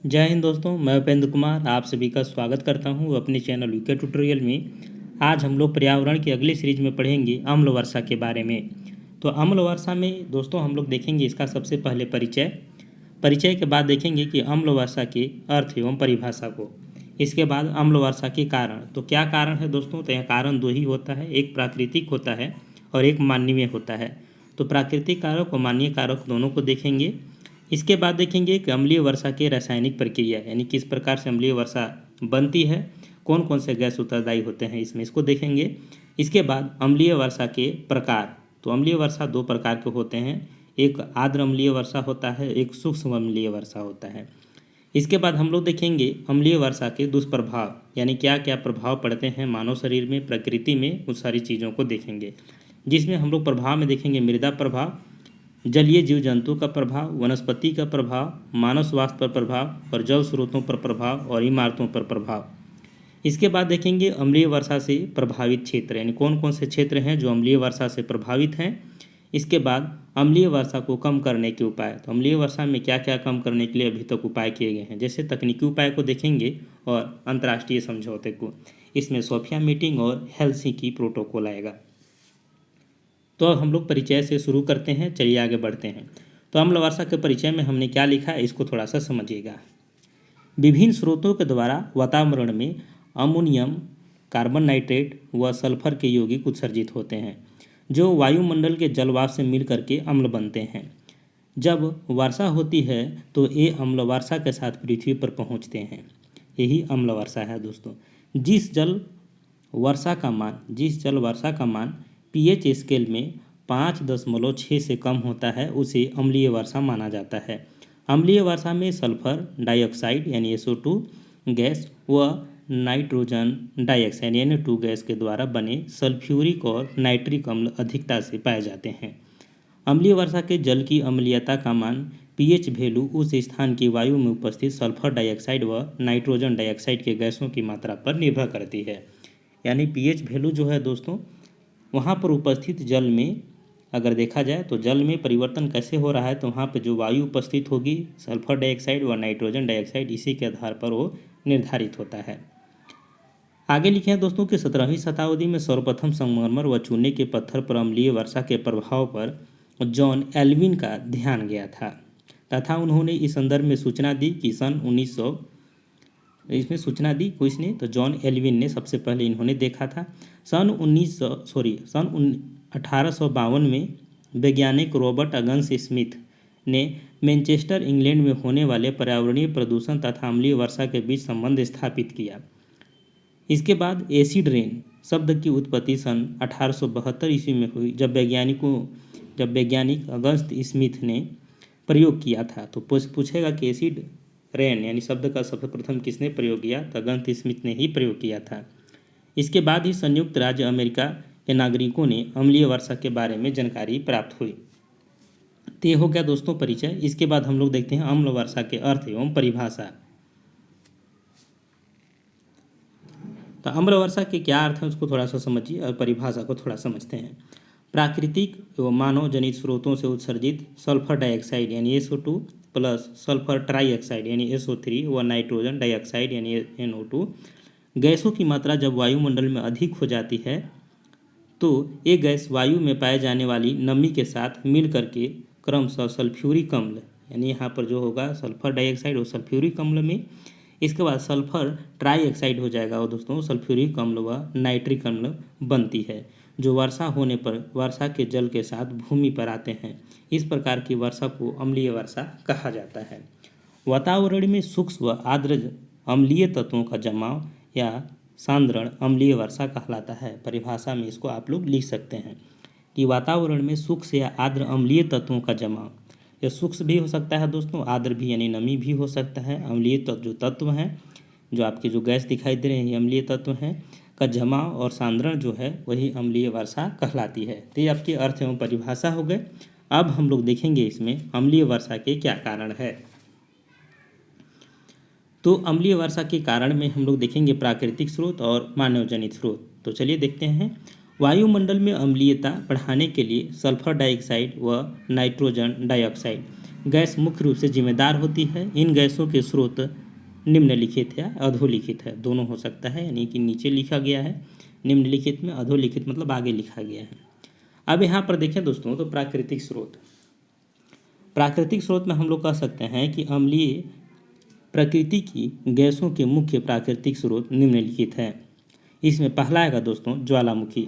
जय हिंद दोस्तों, मैं उपेंद्र कुमार आप सभी का स्वागत करता हूं अपने चैनल वीके ट्यूटोरियल में। आज हम लोग पर्यावरण की अगली सीरीज में पढ़ेंगे अम्ल वर्षा के बारे में। तो अम्ल वर्षा में दोस्तों हम लोग देखेंगे इसका सबसे पहले परिचय के बाद देखेंगे कि अम्ल वर्षा के अर्थ एवं परिभाषा को। इसके बाद अम्ल वर्षा के कारण। तो क्या कारण है दोस्तों? तो यह कारण दो ही होता है, एक प्राकृतिक होता है और एक मानवीय होता है। तो प्राकृतिक कारक और मानवीय कारक दोनों को देखेंगे। इसके बाद देखेंगे कि अम्लीय वर्षा की रासायनिक प्रक्रिया, यानी किस प्रकार से अम्लीय वर्षा बनती है, कौन कौन से गैस उत्तरदायी होते हैं इसको देखेंगे। इसके बाद अम्लीय वर्षा के प्रकार। तो अम्लीय वर्षा दो प्रकार के होते हैं, एक आर्द्र अम्लीय वर्षा होता है, एक सूक्ष्म अम्लीय वर्षा होता है। इसके बाद हम लोग देखेंगे अम्लीय वर्षा के दुष्प्रभाव, यानी क्या क्या प्रभाव पड़ते हैं मानव शरीर में, प्रकृति में, उस सारी चीज़ों को देखेंगे। जिसमें हम लोग प्रभाव में देखेंगे मृदा प्रभाव, जलीय जीव जंतु का प्रभाव, वनस्पति का प्रभाव, मानव स्वास्थ्य पर प्रभाव और जल स्रोतों पर प्रभाव और इमारतों पर प्रभाव। इसके बाद देखेंगे अम्लीय वर्षा से प्रभावित क्षेत्र, यानी कौन कौन से क्षेत्र हैं जो अम्लीय वर्षा से प्रभावित हैं। इसके बाद अम्लीय वर्षा को कम करने के उपाय। तो अम्लीय वर्षा में क्या क्या कम करने के लिए अभी तक उपाय किए गए हैं, जैसे तकनीकी उपाय को देखेंगे और अंतर्राष्ट्रीय समझौते को। इसमें सोफिया मीटिंग और हेलसिंकी प्रोटोकॉल आएगा। तो अब हम लोग परिचय से शुरू करते हैं, चलिए आगे बढ़ते हैं। तो अम्ल वर्षा के परिचय में हमने क्या लिखा है इसको थोड़ा सा समझिएगा। विभिन्न स्रोतों के द्वारा वातावरण में अमोनियम, कार्बन नाइट्रेट व सल्फर के यौगिक उत्सर्जित होते हैं, जो वायुमंडल के जलवाष्प से मिल करके अम्ल बनते हैं। जब वर्षा होती है तो ये अम्ल वर्षा के साथ पृथ्वी पर पहुंचते हैं, यही अम्ल वर्षा है दोस्तों। जिस जल वर्षा का मान पीएच स्केल में 5.6 से कम होता है उसे अम्लीय वर्षा माना जाता है। अम्लीय वर्षा में सल्फर डाइऑक्साइड यानी SO2 गैस व नाइट्रोजन डाइऑक्साइड यानी N2 गैस के द्वारा बने सल्फ्यूरिक और नाइट्रिक अम्ल अधिकता से पाए जाते हैं। अम्लीय वर्षा के जल की अम्लीयता का मान पीएच वैल्यू उस स्थान की वायु में उपस्थित सल्फर डाइऑक्साइड व नाइट्रोजन डाइऑक्साइड के गैसों की मात्रा पर निर्भर करती है। यानी पीएच वैल्यू जो है दोस्तों, वहाँ पर उपस्थित जल में अगर देखा जाए तो जल में परिवर्तन कैसे हो रहा है, तो वहाँ पर जो वायु उपस्थित होगी सल्फर डाइऑक्साइड व नाइट्रोजन डाइऑक्साइड, इसी के आधार पर वो निर्धारित होता है। आगे लिखे हैं दोस्तों कि 17वीं शताब्दी में सर्वप्रथम संगमरमर व चूने के पत्थर पर अम्लीय वर्षा के प्रभाव पर जॉन एल्विन का ध्यान गया था तथा उन्होंने इस संदर्भ में सूचना दी कि किसने, तो जॉन एल्विन ने सबसे पहले इन्होंने देखा था। सन 1852 में वैज्ञानिक रॉबर्ट अगन्स स्मिथ ने मैनचेस्टर इंग्लैंड में होने वाले पर्यावरणीय प्रदूषण तथा अम्लीय वर्षा के बीच संबंध स्थापित किया। इसके बाद एसिड रेन शब्द की उत्पत्ति सन 1872 ईस्वी में हुई, जब वैज्ञानिक अगस्त स्मिथ ने प्रयोग किया था। तो पूछेगा कि एसिड रेन यानी शब्द का सर्वप्रथम किसने प्रयोग किया, तो अगस्त स्मिथ ने ही प्रयोग किया था। इसके बाद ही संयुक्त राज्य अमेरिका के नागरिकों ने अम्लीय वर्षा के बारे में जानकारी प्राप्त हुई। तो ये हो गया दोस्तों परिचय। इसके बाद हम लोग देखते हैं अम्ल वर्षा के अर्थ एवं परिभाषा। तो अम्ल वर्षा के क्या अर्थ है उसको थोड़ा सा समझिए और परिभाषा को थोड़ा समझते हैं। प्राकृतिक एवं मानव जनित स्रोतों से उत्सर्जित सल्फर डाइऑक्साइड यानी SO2 प्लस सल्फर ट्राइऑक्साइड यानी SO3 व नाइट्रोजन डाइऑक्साइड यानी NO2 गैसों की मात्रा जब वायुमंडल में अधिक हो जाती है तो ये गैस वायु में पाए जाने वाली नमी के साथ मिल करके क्रमशः सल्फ्यूरिक अम्ल, यानी यहाँ पर जो होगा सल्फर डाइऑक्साइड और सल्फ्यूरिक अम्ल में, इसके बाद सल्फर ट्राइऑक्साइड हो जाएगा और दोस्तों सल्फ्यूरिक अम्ल व नाइट्रिक अम्ल बनती है, जो वर्षा होने पर वर्षा के जल के साथ भूमि पर आते हैं। इस प्रकार की वर्षा को अम्लीय वर्षा कहा जाता है। वातावरण में सूक्ष्म व आर्द्र अम्लीय तत्वों का जमाव या सांद्रण अम्लीय वर्षा कहलाता है। परिभाषा में इसको आप लोग लिख सकते हैं कि वातावरण में सूक्ष्म या आर्द्र अम्लीय तत्वों का जमाव, यह सूक्ष्म भी हो सकता है दोस्तों, आर्द्र भी यानी नमी भी हो सकता है। अम्लीय जो तत्व हैं, जो आपके जो गैस दिखाई दे रहे हैं, अम्लीय तत्व हैं का जमाव और सांद्रण जो है वही अम्लीय वर्षा कहलाती है। तो ये आपके अर्थ एवं परिभाषा हो गए। अब हम लोग देखेंगे इसमें अम्लीय वर्षा के क्या कारण है। तो अम्लीय वर्षा के कारण में हम लोग देखेंगे प्राकृतिक स्रोत और मानव जनित स्रोत। तो चलिए देखते हैं। वायुमंडल में अम्लीयता बढ़ाने के लिए सल्फर डाइऑक्साइड व नाइट्रोजन डाइऑक्साइड गैस मुख्य रूप से जिम्मेदार होती है। इन गैसों के स्रोत निम्नलिखित है, अधोलिखित है, दोनों हो सकता है, यानी कि नीचे लिखा गया है निम्नलिखित में, अधोलिखित मतलब आगे लिखा गया है। अब यहाँ पर देखें दोस्तों तो प्राकृतिक स्रोत, प्राकृतिक स्रोत में हम लोग कह सकते हैं कि अम्लीय प्रकृति की गैसों के मुख्य प्राकृतिक स्रोत निम्नलिखित हैं। इसमें पहला आएगा दोस्तों ज्वालामुखी।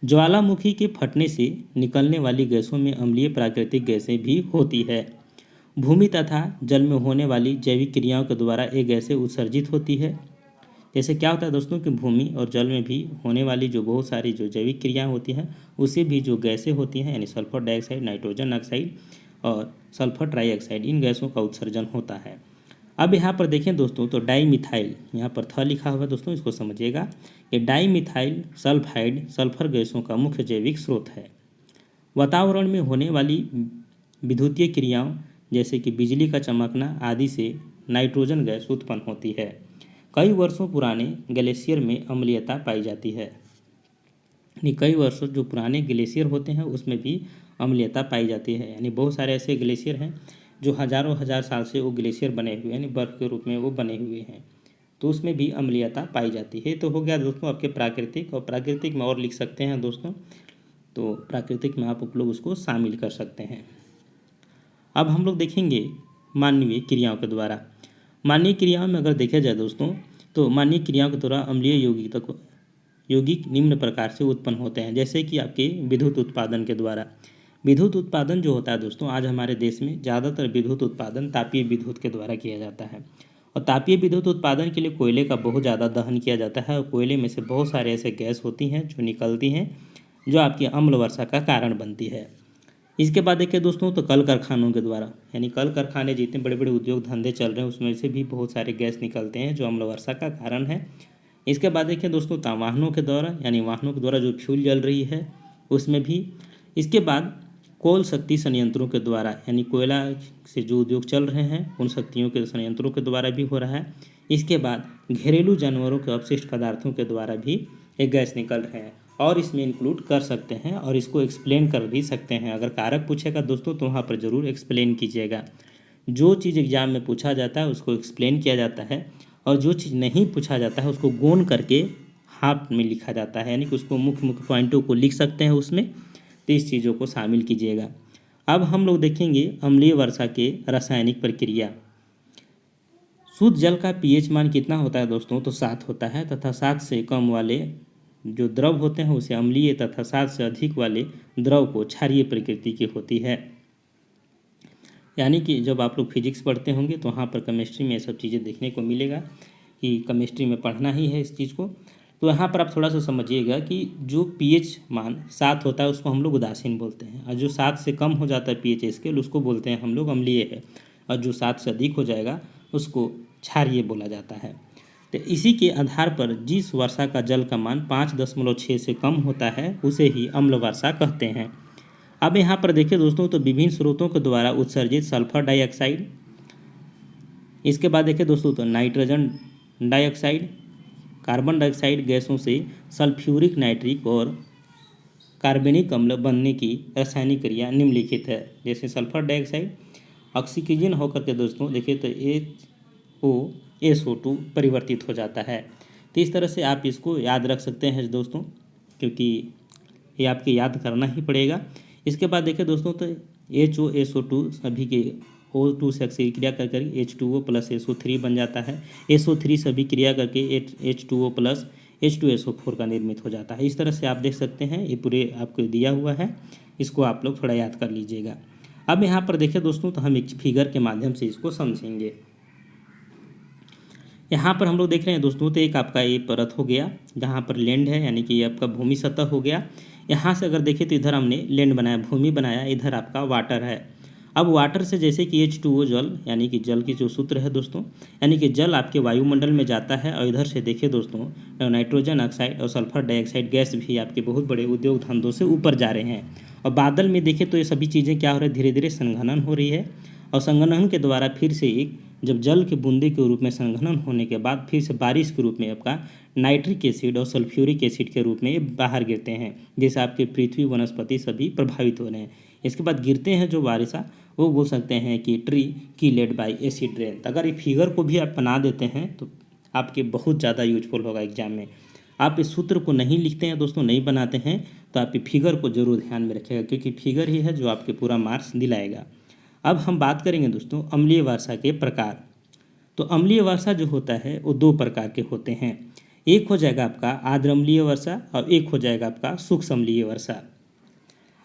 ज्वालामुखी के फटने से निकलने वाली गैसों में अम्लीय प्राकृतिक गैसें भी होती है। भूमि तथा जल में होने वाली जैविक क्रियाओं के द्वारा ये गैसें उत्सर्जित होती है। जैसे क्या होता है दोस्तों कि भूमि और जल में भी होने वाली जो बहुत सारी जो जैविक क्रियाएं होती हैं उससे भी जो गैसें होती हैं, यानी सल्फर डाइऑक्साइड, नाइट्रोजन ऑक्साइड और सल्फर ट्राईऑक्साइड, इन गैसों का उत्सर्जन होता है। अब यहाँ पर देखें दोस्तों तो डाईमिथाइल, यहाँ पर थ लिखा हुआ है दोस्तों, इसको समझिएगा कि डाईमिथाइल सल्फाइड सल्फर गैसों का मुख्य जैविक स्रोत है। वातावरण में होने वाली विद्युतीय क्रियाओं जैसे कि बिजली का चमकना आदि से नाइट्रोजन गैस उत्पन्न होती है। कई वर्षों पुराने ग्लेशियर में अम्लीयता पाई जाती है, यानी कई वर्षों जो पुराने ग्लेशियर होते हैं उसमें भी अम्लीयता पाई जाती है। यानी बहुत सारे ऐसे ग्लेशियर हैं जो हजारों हजार साल से वो ग्लेशियर बने हुए हैं, यानी बर्फ़ के रूप में वो बने हुए हैं, तो उसमें भी अम्लीयता पाई जाती है। तो हो गया दोस्तों आपके प्राकृतिक, और प्राकृतिक में और लिख सकते हैं दोस्तों, तो प्राकृतिक में आप लोग उसको शामिल कर सकते हैं। अब हम लोग देखेंगे मानवीय क्रियाओं के द्वारा। मानवीय क्रियाओं में अगर देखा जाए दोस्तों तो मानवीय क्रियाओं के द्वारा अम्लीय यौगिक निम्न प्रकार से उत्पन्न होते हैं। जैसे कि आपके विद्युत उत्पादन के द्वारा। विद्युत उत्पादन जो होता है दोस्तों, आज हमारे देश में ज़्यादातर विद्युत उत्पादन तापीय विद्युत के द्वारा किया जाता है, और तापीय विद्युत उत्पादन के लिए कोयले का बहुत ज़्यादा दहन किया जाता है, और कोयले में से बहुत सारे ऐसे गैस होती हैं जो निकलती हैं जो आपकी अम्ल वर्षा का कारण बनती है। इसके बाद देखिए दोस्तों तो कल कारखानों के द्वारा, यानी कल कारखाने जितने बड़े बड़े उद्योग धंधे चल रहे हैं उसमें से भी बहुत सारे गैस निकलते हैं जो अम्ल वर्षा का कारण है। इसके बाद देखिए दोस्तों वाहनों के द्वारा, यानी वाहनों के द्वारा जो फ्यूल जल रही है उसमें भी। इसके बाद कोल शक्ति संयंत्रों के द्वारा, यानी कोयला से जो उद्योग चल रहे हैं उन शक्तियों के संयंत्रों के द्वारा भी हो रहा है। इसके बाद घरेलू जानवरों के अपशिष्ट पदार्थों के द्वारा भी एक गैस निकल रहे हैं, और इसमें इंक्लूड कर सकते हैं और इसको एक्सप्लेन कर भी सकते हैं। अगर कारक पूछेगा दोस्तों तो वहाँ पर ज़रूर एक्सप्लेन कीजिएगा। जो चीज़ एग्जाम में पूछा जाता है उसको एक्सप्लेन किया जाता है, और जो चीज़ नहीं पूछा जाता है उसको गौण करके हाफ में लिखा जाता है, यानी कि उसको मुख्य मुख्य पॉइंटों को लिख सकते हैं उसमें। तो इस चीज़ों को शामिल कीजिएगा। अब हम लोग देखेंगे अम्लीय वर्षा के रासायनिक प्रक्रिया। शुद्ध जल का पीएच मान कितना होता है दोस्तों, तो 7 होता है, तथा 7 से कम वाले जो द्रव होते हैं उसे अम्लीय, तथा 7 से अधिक वाले द्रव को क्षारीय प्रकृति की होती है। यानी कि जब आप लोग फिजिक्स पढ़ते होंगे तो वहाँ पर केमिस्ट्री में ये सब चीज़ें देखने को मिलेगा कि केमिस्ट्री में पढ़ना ही है इस चीज़ को। तो यहाँ पर आप थोड़ा सा समझिएगा कि जो पीएच मान 7 होता है उसको हम लोग उदासीन बोलते हैं, और जो 7 से कम हो जाता है पीएच स्केल उसको बोलते हैं हम लोग अम्लीय है, और जो 7 से अधिक हो जाएगा उसको क्षारीय बोला जाता है। तो इसी के आधार पर जिस वर्षा का जल का मान 5.6 से कम होता है उसे ही अम्ल वर्षा कहते हैं। अब यहाँ पर देखिए दोस्तों तो विभिन्न स्रोतों के द्वारा उत्सर्जित सल्फर डाइऑक्साइड, इसके बाद देखिए दोस्तों तो नाइट्रोजन डाइऑक्साइड, कार्बन डाइऑक्साइड गैसों से सल्फ्यूरिक नाइट्रिक और कार्बनिक अम्ल बनने की रासायनिक क्रिया निम्नलिखित है। जैसे सल्फर डाइऑक्साइड ऑक्सीजन होकर के दोस्तों देखिए तो SO2 परिवर्तित हो जाता है। तो इस तरह से आप इसको याद रख सकते हैं दोस्तों, क्योंकि ये आपके याद करना ही पड़ेगा। इसके बाद देखिए दोस्तों तो HO सभी के O2 से अक्सर क्रिया कर H2O प्लस SO3 बन जाता है। SO3 सभी क्रिया करके H2O प्लस H2SO4 का निर्मित हो जाता है। इस तरह से आप देख सकते हैं, ये पूरे आपको दिया हुआ है, इसको आप लोग थोड़ा याद कर लीजिएगा। अब यहाँ पर देखिए दोस्तों तो हम एक फिगर के माध्यम से इसको समझेंगे। यहाँ पर हम लोग देख रहे हैं दोस्तों तो एक आपका ये परत हो गया जहाँ पर लैंड है, यानी कि ये आपका भूमि सतह हो गया। यहाँ से अगर देखें तो इधर हमने लैंड बनाया, भूमि बनाया, इधर आपका वाटर है। अब वाटर से जैसे कि H2O जल, यानी कि जल की जो सूत्र है दोस्तों, यानी कि जल आपके वायुमंडल में जाता है, और इधर से देखिए दोस्तों नाइट्रोजन ऑक्साइड और सल्फर डाइऑक्साइड गैस भी आपके बहुत बड़े उद्योग धंधों से ऊपर जा रहे हैं। और बादल में देखें तो ये सभी चीज़ें क्या हो रही है, धीरे धीरे संघनन हो रही है, और संघनन के द्वारा फिर से एक जब जल के बूंदे के रूप में संघनन होने के बाद फिर से बारिश के रूप में आपका नाइट्रिक एसिड और सल्फ्यूरिक एसिड के रूप में बाहर गिरते हैं, जैसे आपके पृथ्वी वनस्पति सभी प्रभावित हो रहे हैं। इसके बाद गिरते हैं जो बारिशा, वो बोल सकते हैं कि tree killed by acid rain. अगर ये फिगर को भी आप बना देते हैं तो आपके बहुत ज़्यादा यूजफुल होगा एग्जाम में। आप इस सूत्र को नहीं लिखते हैं दोस्तों, नहीं बनाते हैं, तो आप ये फिगर को जरूर ध्यान में रखिएगा, क्योंकि फिगर ही है जो आपके पूरा मार्क्स दिलाएगा। अब हम बात करेंगे दोस्तों अम्लीय वर्षा के प्रकार। तो अम्लीय वर्षा जो होता है वो दो प्रकार के होते हैं। एक हो जाएगा आपका आर्द्र अम्लीय वर्षा और एक हो जाएगा आपका शुष्क अम्लीय वर्षा।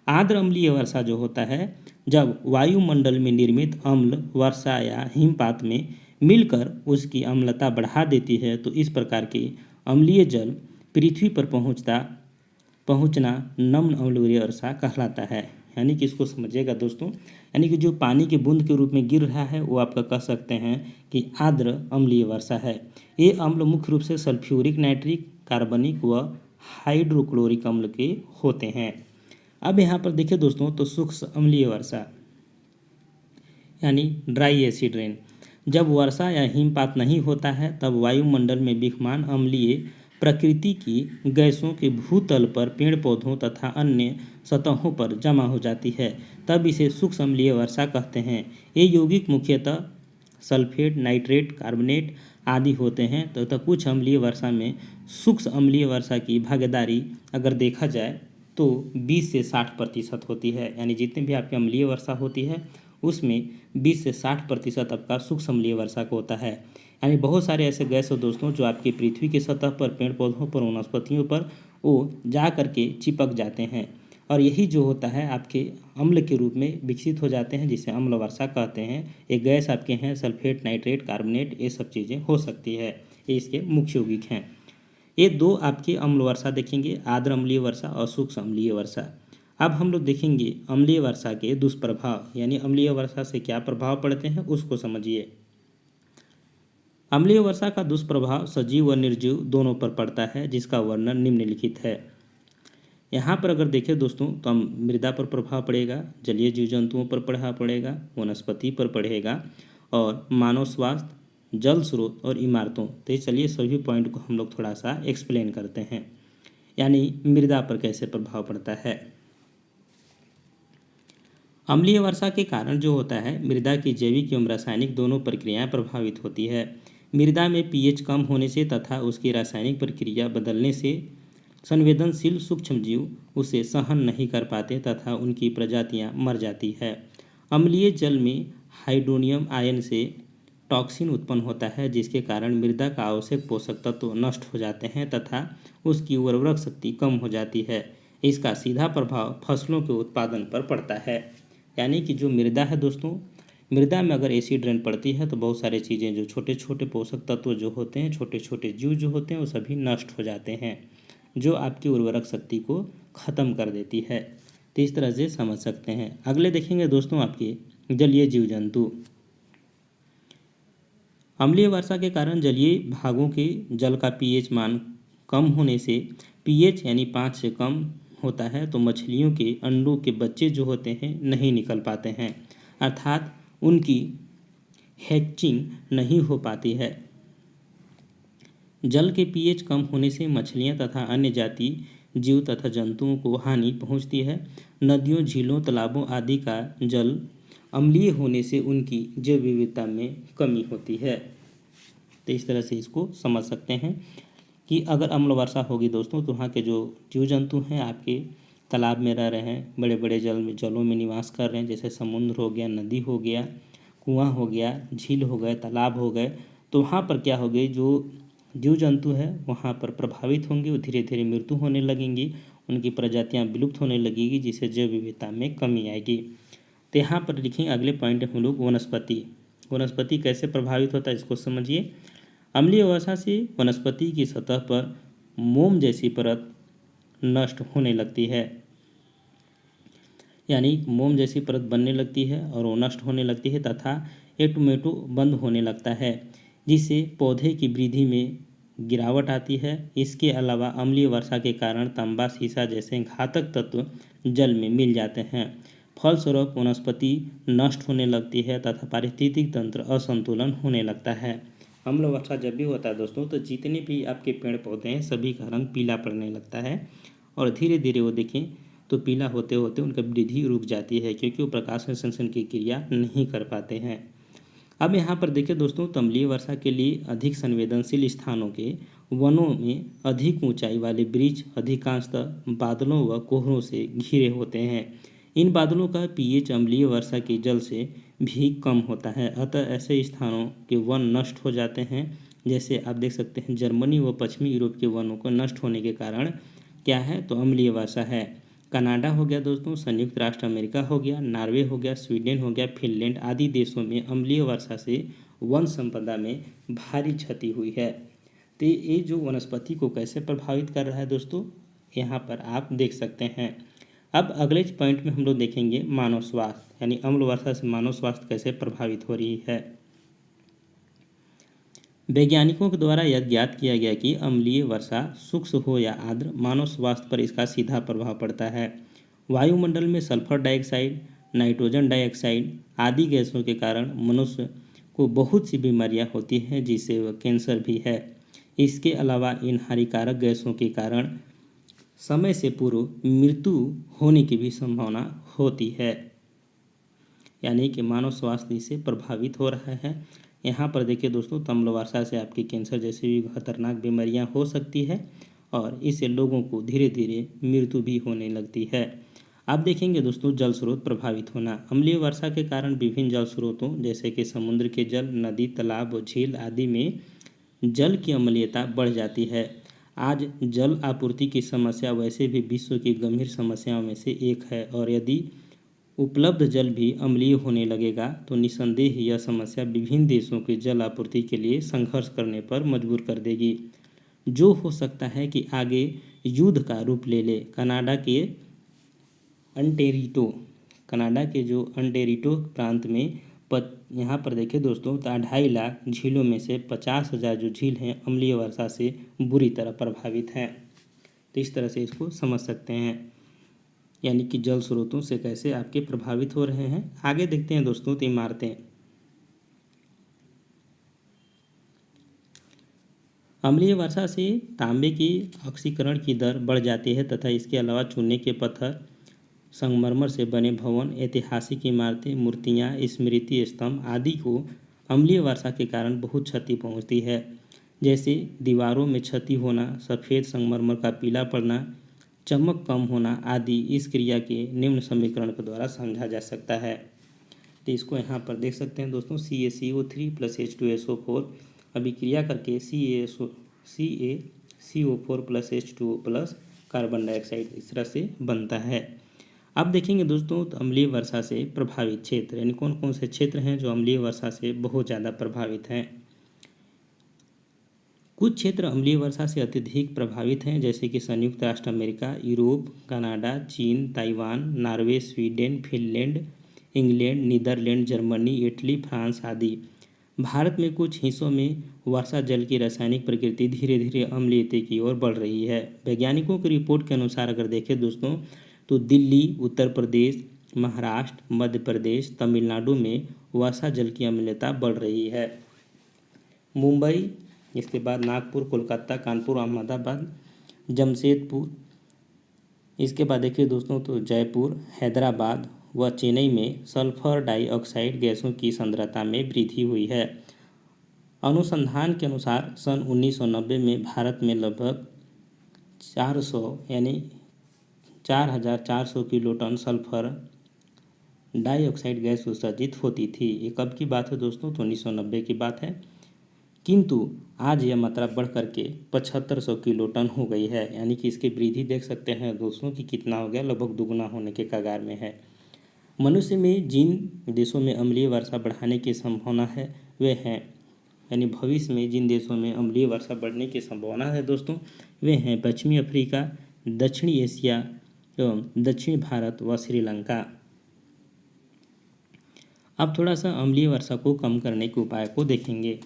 आर्द्र अम्लीय वर्षा जो होता है जब वायुमंडल में निर्मित अम्ल वर्षा या हिमपात में मिलकर उसकी अम्लता बढ़ा देती है, तो इस प्रकार के अम्लीय जल पृथ्वी पर पहुंचना नम्र अम्लीय वर्षा कहलाता है। यानी कि इसको समझिएगा दोस्तों, यानी कि जो पानी के बूंद के रूप में गिर रहा है वो आपका कह सकते हैं कि आर्द्र अम्लीय वर्षा है। ये अम्ल मुख्य रूप से सल्फ्यूरिक, नाइट्रिक, कार्बनिक व हाइड्रोक्लोरिक अम्ल के होते हैं। अब यहाँ पर देखिए दोस्तों, तो शुष्क अम्लीय वर्षा यानी ड्राई एसिड रेन, जब वर्षा या हिमपात नहीं होता है तब वायुमंडल में विद्यमान अम्लीय प्रकृति की गैसों के भूतल पर, पेड़ पौधों तथा अन्य सतहों पर जमा हो जाती है, तब इसे शुष्क अम्लीय वर्षा कहते हैं। ये यौगिक मुख्यतः सल्फेट, नाइट्रेट, कार्बोनेट आदि होते हैं, तथा कुछ अम्लीय वर्षा में शुष्क अम्लीय वर्षा की भागीदारी अगर देखा जाए तो 20 से 60% होती है। यानी जितनी भी आपकी अम्लीय वर्षा होती है उसमें 20 से 60% आपका शुष्क अम्लीय वर्षा का होता है। यानी बहुत सारे ऐसे गैस हो दोस्तों जो आपकी पृथ्वी की सतह पर, पेड़ पौधों पर, वनस्पतियों पर वो जा करके चिपक जाते हैं, और यही जो होता है आपके अम्ल के रूप में विकसित हो जाते हैं, जिसे अम्ल वर्षा कहते हैं। ये गैस आपके हैं सल्फेट, नाइट्रेट, कार्बोनेट, ये सब चीज़ें हो सकती है, ये इसके मुख्य यौगिक हैं। ये दो आपके अम्ल वर्षा देखेंगे, आर्द्र अम्लीय वर्षा और शुष्क अम्लीय वर्षा। अब हम लोग देखेंगे अम्लीय वर्षा के दुष्प्रभाव, यानी अम्लीय वर्षा से क्या प्रभाव पड़ते हैं उसको समझिए। अम्लीय वर्षा का दुष्प्रभाव सजीव व निर्जीव दोनों पर पड़ता है, जिसका वर्णन निम्नलिखित है। यहाँ पर अगर देखें दोस्तों तो हम मृदा पर प्रभाव पड़ेगा, जलीय जीव जंतुओं पर प्रभाव पड़ेगा, वनस्पति पर पड़ेगा, और मानव स्वास्थ्य, जल स्रोत और इमारतों। तो चलिए सभी पॉइंट को हम लोग थोड़ा सा एक्सप्लेन करते हैं। यानी मृदा पर कैसे प्रभाव पड़ता है। अम्लीय वर्षा के कारण जो होता है मृदा की जैविक एवं रासायनिक दोनों प्रक्रियाएं प्रभावित होती है। मृदा में पीएच कम होने से तथा उसकी रासायनिक प्रक्रिया बदलने से संवेदनशील सूक्ष्म जीव उसे सहन नहीं कर पाते तथा उनकी प्रजातियां मर जाती है। अम्लीय जल में हाइड्रोनियम आयन से टॉक्सिन उत्पन्न होता है, जिसके कारण मृदा का आवश्यक पोषक तत्व नष्ट हो जाते हैं तथा उसकी उर्वरक शक्ति कम हो जाती है। इसका सीधा प्रभाव फसलों के उत्पादन पर पड़ता है। यानी कि जो मृदा है दोस्तों, मृदा में अगर एसिड रेन पड़ती है तो बहुत सारी चीज़ें, जो छोटे छोटे पोषक तत्व जो होते हैं, छोटे छोटे जीव जो होते हैं, वो सभी नष्ट हो जाते हैं, जो आपकी उर्वरक शक्ति को ख़त्म कर देती है। तो इस तरह से समझ सकते हैं। अगले देखेंगे दोस्तों आपके जलीय जीव जंतु। अम्लीय वर्षा के कारण जलीय भागों के जल का पीएच मान कम होने से, पीएच यानी 5 से कम होता है, तो मछलियों के अंडों के बच्चे जो होते हैं नहीं निकल पाते हैं, अर्थात उनकी हैचिंग नहीं हो पाती है। जल के पीएच कम होने से मछलियां तथा अन्य जाति जीव तथा जंतुओं को हानि पहुंचती है। नदियों, झीलों, तालाबों आदि का जल अम्लीय होने से उनकी जैव विविधता में कमी होती है। तो इस तरह से इसको समझ सकते हैं कि अगर अम्ल वर्षा होगी दोस्तों तो वहाँ के जो जीव जंतु हैं आपके तालाब में रह रहे हैं, बड़े बड़े जलों में निवास कर रहे हैं, जैसे समुद्र हो गया, नदी हो गया, कुआं हो गया, झील हो गए, तालाब हो गए, तो वहाँ पर क्या हो गई, जो जीव जंतु है वहाँ पर प्रभावित होंगे, वो धीरे धीरे मृत्यु होने लगेंगी, उनकी प्रजातियाँ विलुप्त होने लगेगी, जिससे जैव विविधता में कमी आएगी। तो यहाँ पर लिखेंगे अगले पॉइंट हम लोग वनस्पति। वनस्पति कैसे प्रभावित होता है इसको समझिए। अम्लीय वर्षा से वनस्पति की सतह पर मोम जैसी परत नष्ट होने लगती है, यानी मोम जैसी परत बनने लगती है और वो नष्ट होने लगती है तथा टोमेटो बंद होने लगता है, जिससे पौधे की वृद्धि में गिरावट आती है। इसके अलावा अम्लीय वर्षा के कारण तांबा, सीसा जैसे घातक तत्व जल में मिल जाते हैं। फलस्वरूप वनस्पति नष्ट होने लगती है तथा पारिस्थितिक तंत्र असंतुलन होने लगता है। अम्ल वर्षा जब भी होता है दोस्तों तो जितने भी आपके पेड़ पौधे हैं सभी का रंग पीला पड़ने लगता है और धीरे धीरे वो देखें तो पीला होते होते उनका वृद्धि रुक जाती है, क्योंकि वो प्रकाश संश्लेषण की क्रिया नहीं कर पाते हैं। अब यहाँ पर देखिए दोस्तों, तो अम्लीय वर्षा के लिए अधिक संवेदनशील स्थानों के वनों में अधिक ऊंचाई वाले वृक्ष अधिकांशतः बादलों व कोहरों से घिरे होते हैं। इन बादलों का पीएच अम्लीय वर्षा के जल से भी कम होता है, अतः ऐसे स्थानों के वन नष्ट हो जाते हैं। जैसे आप देख सकते हैं, जर्मनी व पश्चिमी यूरोप के वनों को नष्ट होने के कारण क्या है, तो अम्लीय वर्षा है। कनाडा हो गया दोस्तों, संयुक्त राष्ट्र अमेरिका हो गया, नॉर्वे हो गया, स्वीडन हो गया, फिनलैंड आदि देशों में अम्लीय वर्षा से वन संपदा में भारी क्षति हुई है। तो ये जो वनस्पति को कैसे प्रभावित कर रहा है दोस्तों, यहाँ पर आप देख सकते हैं। अब अगले पॉइंट में हम लोग देखेंगे मानव स्वास्थ्य, यानी अम्ल वर्षा से मानव स्वास्थ्य कैसे प्रभावित हो रही है। वैज्ञानिकों के द्वारा यह ज्ञात किया गया कि अम्लीय वर्षा शुष्क हो या आर्द्र, मानव स्वास्थ्य पर इसका सीधा प्रभाव पड़ता है। वायुमंडल में सल्फर डाइऑक्साइड, नाइट्रोजन डाइऑक्साइड आदि गैसों के कारण मनुष्य को बहुत सी बीमारियां होती हैं, जिससे वह कैंसर भी है। इसके अलावा इन हानिकारक गैसों के कारण समय से पूर्व मृत्यु होने की भी संभावना होती है, यानी कि मानव स्वास्थ्य इससे प्रभावित हो रहा है। यहाँ पर देखिए दोस्तों, अम्ल वर्षा से आपकी कैंसर जैसी भी खतरनाक बीमारियाँ हो सकती है और इससे लोगों को धीरे धीरे मृत्यु भी होने लगती है। आप देखेंगे दोस्तों, जल स्रोत प्रभावित होना। अम्लीय वर्षा के कारण विभिन्न जल स्रोतों जैसे कि समुद्र के जल, नदी, तालाब और झील आदि में जल की अम्लीयता बढ़ जाती है। आज जल आपूर्ति की समस्या वैसे भी विश्व की गंभीर समस्याओं में से एक है, और यदि उपलब्ध जल भी अम्लीय होने लगेगा तो निस्संदेह यह समस्या विभिन्न देशों के जल आपूर्ति के लिए संघर्ष करने पर मजबूर कर देगी, जो हो सकता है कि आगे युद्ध का रूप ले ले। कनाडा के जो अंटेरिटो प्रांत में यहाँ पर देखिए दोस्तों, तो 2.5 लाख झीलों में से 50,000 जो झील हैं अम्लीय वर्षा से बुरी तरह प्रभावित हैं। तो इस तरह से इसको समझ सकते हैं, यानी कि जल स्रोतों से कैसे आपके प्रभावित हो रहे हैं। आगे देखते हैं दोस्तों, तो इमारतें। अम्लीय वर्षा से तांबे की ऑक्सीकरण की दर बढ़ जाती है तथा इसके अलावा चूने के पत्थर, संगमरमर से बने भवन, ऐतिहासिक इमारतें, मूर्तियाँ, स्मृति स्तंभ आदि को अम्लीय वर्षा के कारण बहुत क्षति पहुँचती है। जैसे दीवारों में क्षति होना, सफ़ेद संगमरमर का पीला पड़ना, चमक कम होना आदि इस क्रिया के निम्न समीकरण के द्वारा समझा जा सकता है। तो इसको यहाँ पर देख सकते हैं दोस्तों, CaCO3 + H2SO4 अभिक्रिया करके CaCO4 + H2O + कार्बन डाइऑक्साइड इस तरह से बनता है। अब देखेंगे दोस्तों, तो अम्लीय वर्षा से प्रभावित क्षेत्र, यानी कौन कौन से क्षेत्र हैं जो अम्लीय वर्षा से बहुत ज़्यादा प्रभावित हैं। कुछ क्षेत्र अम्लीय वर्षा से अत्यधिक प्रभावित हैं, जैसे कि संयुक्त राष्ट्र अमेरिका, यूरोप, कनाडा, चीन, Taiwan, Norway, Sweden, Finland, England, Netherland, Germany, Italy, France आदि। भारत में कुछ हिस्सों में वर्षा जल की रासायनिक प्रकृति धीरे धीरे अम्लीयता की ओर बढ़ रही है। वैज्ञानिकों की रिपोर्ट के अनुसार अगर देखें दोस्तों, तो दिल्ली, उत्तर प्रदेश, महाराष्ट्र, मध्य प्रदेश, तमिलनाडु में वर्षा जल की अम्लीयता बढ़ रही है। मुंबई, इसके बाद नागपुर, कोलकाता, कानपुर, अहमदाबाद, जमशेदपुर, इसके बाद देखिए दोस्तों, तो जयपुर, हैदराबाद व चेन्नई में सल्फर डाइऑक्साइड गैसों की सांद्रता में वृद्धि हुई है। अनुसंधान के अनुसार सन 1990 में भारत में लगभग 400 यानी 4,400 किलोटन सल्फर डाइऑक्साइड गैस उत्सर्जित होती थी। ये कब की बात है दोस्तों, तो 1990 की बात है। किंतु आज यह मात्रा बढ़ करके 7,500 किलोटन हो गई है, यानी कि इसकी वृद्धि देख सकते हैं दोस्तों कि कितना हो गया, लगभग दुगना होने के कगार में है। मनुष्य में जिन देशों में अम्लीय वर्षा बढ़ाने की संभावना है वे हैं, यानी भविष्य में जिन देशों में अम्लीय वर्षा बढ़ने की संभावना है दोस्तों, वे हैं पश्चिमी अफ्रीका, दक्षिणी एशिया एवं दक्षिण भारत व श्रीलंका। अब थोड़ा सा अम्लीय वर्षा को कम करने के उपाय को देखेंगे।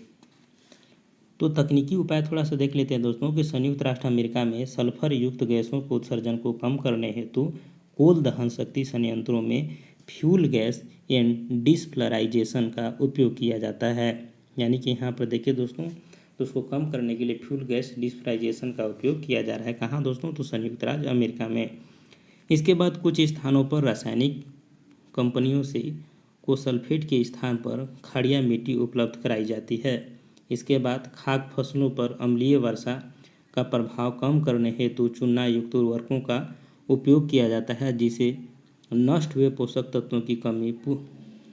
तो तकनीकी उपाय थोड़ा सा देख लेते हैं दोस्तों, कि संयुक्त राष्ट्र अमेरिका में सल्फर युक्त गैसों को उत्सर्जन को कम करने हेतु कोल दहन शक्ति संयंत्रों में फ्यूल गैस एंड डिसल्फ्राइजेशन का उपयोग किया जाता है। यानी कि यहाँ पर देखिए दोस्तों, तो उसको कम करने के लिए फ्यूल गैस डिसल्फ्राइजेशन का उपयोग किया जा रहा है। कहाँ दोस्तों, तो संयुक्त राज्य अमेरिका में। इसके बाद कुछ स्थानों पर रासायनिक कंपनियों से को सल्फेट के स्थान पर खाड़िया मिट्टी उपलब्ध कराई जाती है। इसके बाद खाद्य फसलों पर अम्लीय वर्षा का प्रभाव कम करने हेतु चूना युक्त उर्वरकों का उपयोग किया जाता है, जिसे नष्ट हुए पोषक तत्वों की कमी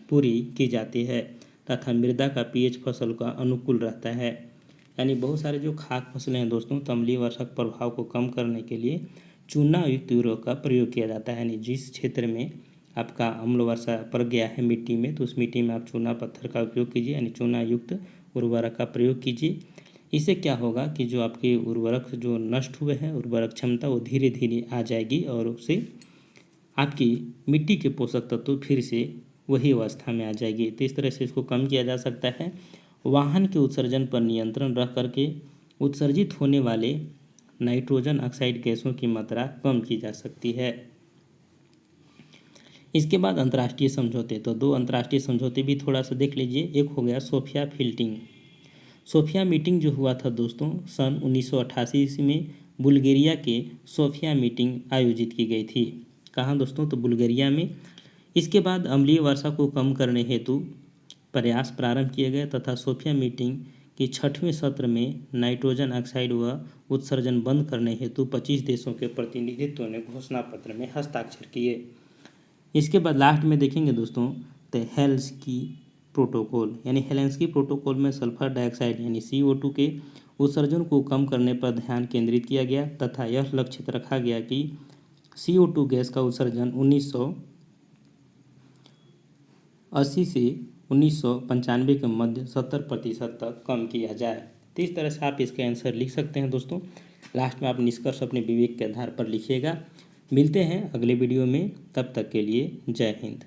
पूरी की जाती है तथा मृदा का पीएच फसल का अनुकूल रहता है। यानी बहुत सारे जो खाद्य फसलें हैं दोस्तों, तो अम्लीय वर्षा के प्रभाव को कम करने के लिए चूना युक्त उर्वरक का प्रयोग किया जाता है। यानी जिस क्षेत्र में आपका अम्ल वर्षा पड़ गया है मिट्टी में, तो उस मिट्टी में आप चूना पत्थर का उपयोग कीजिए, यानी चूना युक्त उर्वरक का प्रयोग कीजिए। इससे क्या होगा कि जो आपके उर्वरक जो नष्ट हुए हैं, उर्वरक क्षमता वो धीरे धीरे आ जाएगी और उससे आपकी मिट्टी के पोषक तत्व फिर से वही अवस्था में आ जाएगी। तो इस तरह से इसको कम किया जा सकता है। वाहन के उत्सर्जन पर नियंत्रण रख करके उत्सर्जित होने वाले नाइट्रोजन ऑक्साइड गैसों की मात्रा कम की जा सकती है। इसके बाद अंतर्राष्ट्रीय समझौते, तो 2 अंतर्राष्ट्रीय समझौते भी थोड़ा सा देख लीजिए। एक हो गया सोफिया मीटिंग। सोफिया मीटिंग जो हुआ था दोस्तों सन 1988 ईस्वी में बुल्गारिया के सोफिया मीटिंग आयोजित की गई थी। कहाँ दोस्तों? तो बुल्गारिया में। इसके बाद अम्लीय वर्षा को कम करने हेतु प्रयास प्रारंभ किए गए तथा सोफिया मीटिंग के 6वें सत्र में नाइट्रोजन ऑक्साइड व उत्सर्जन बंद करने हेतु 25 देशों के प्रतिनिधित्व ने घोषणा पत्र में हस्ताक्षर किए। इसके बाद लास्ट में देखेंगे दोस्तों तो हेल्सिंकी प्रोटोकॉल, यानी हेलेंस्की प्रोटोकॉल में सल्फर डाइऑक्साइड यानी CO2 के उत्सर्जन को कम करने पर ध्यान केंद्रित किया गया तथा यह लक्ष्य रखा गया कि CO2 गैस का उत्सर्जन 1980 से 1995 के मध्य 70% तक कम किया जाए। तो इस तरह से आप इसका आंसर लिख सकते हैं दोस्तों। लास्ट में आप निष्कर्ष अपने विवेक के आधार पर लिखिएगा। मिलते हैं अगले वीडियो में, तब तक के लिए जय हिंद।